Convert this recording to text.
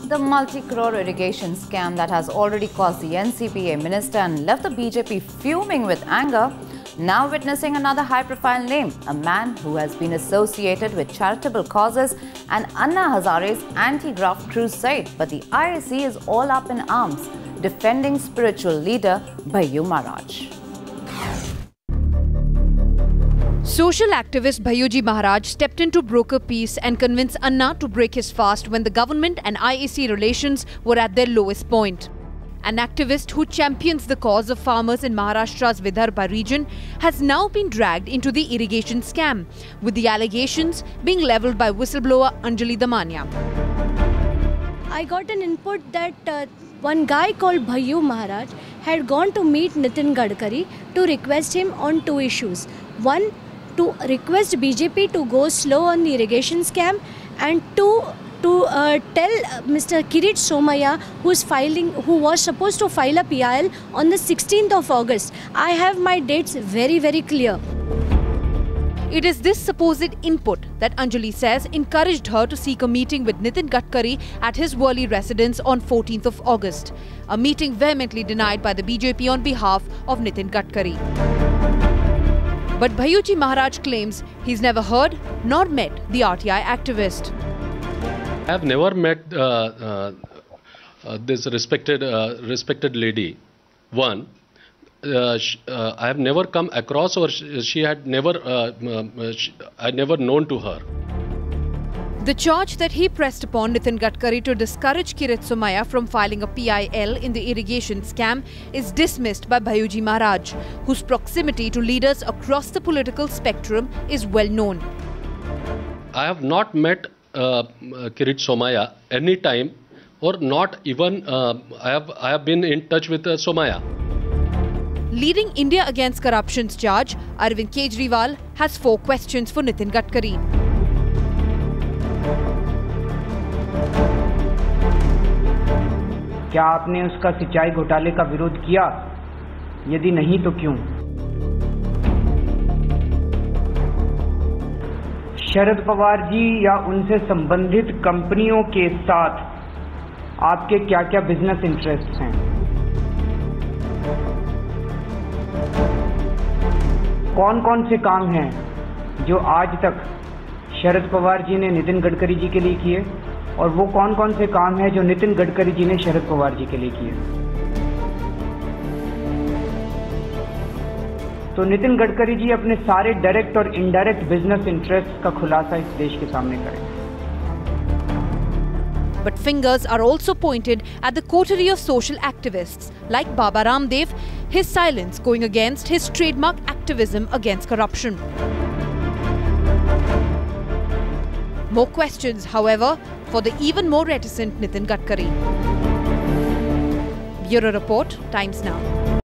The multi-crore irrigation scam that has already caused the NCPA minister and left the BJP fuming with anger, now witnessing another high-profile name, a man who has been associated with charitable causes and Anna Hazare's anti-graft crusade. But the IAC is all up in arms, defending spiritual leader Bhayyu Maharaj. Social activist Bhaiyuji Maharaj stepped in to broker peace and convince Anna to break his fast when the government and IAC relations were at their lowest point. An activist who champions the cause of farmers in Maharashtra's Vidarbha region has now been dragged into the irrigation scam, with the allegations being levelled by whistleblower Anjali Damania. I got an input that one guy called Bhayyu Maharaj had gone to meet Nitin Gadkari to request him on two issues. One, to request BJP to go slow on the irrigation scam, and two, to tell Mr. Kirit Somaiya, who was supposed to file a PIL on the 16th of August. I have my dates very, very clear. It is this supposed input that Anjali says encouraged her to seek a meeting with Nitin Gadkari at his Worli residence on 14th of August, a meeting vehemently denied by the BJP on behalf of Nitin Gadkari. But Bhaiyuji Maharaj claims he's never heard nor met the RTI activist. I have never met this respected lady. One, I have never come across, or she had never, I never known to her. The charge that he pressed upon Nitin Gadkari to discourage Kirit Somaiya from filing a PIL in the irrigation scam is dismissed by Bhaiyuji Maharaj, whose proximity to leaders across the political spectrum is well known. I have not met Kirit Somaiya any time, or not even I have been in touch with Somaiya. Leading India Against Corruption's charge, Arvind Kejriwal has 4 questions for Nitin Gadkari. क्या आपने उसका सिंचाई घोटाले का विरोध किया? यदि नहीं तो क्यों? शरद पवार जी या उनसे संबंधित कंपनियों के साथ आपके क्या-क्या बिजनेस इंटरेस्ट्स हैं? कौन-कौन से काम हैं जो आज तक शरद पवार जी ने नितिन गडकरी जी के लिए किए, और वो कौन-कौन से काम हैं जो नितिन गडकरी जी ने शरद पवार जी के लिए किए? तो नितिन गडकरी जी अपने सारे डायरेक्ट और इनडायरेक्ट बिजनेस इंटरेस्ट का खुलासा इस देश के सामने करें. But fingers are also pointed at the coterie of social activists like Baba Ramdev, his silence going against his trademark activism against corruption. More questions, however, for the even more reticent Nitin Gadkari. Bureau Report, Times Now.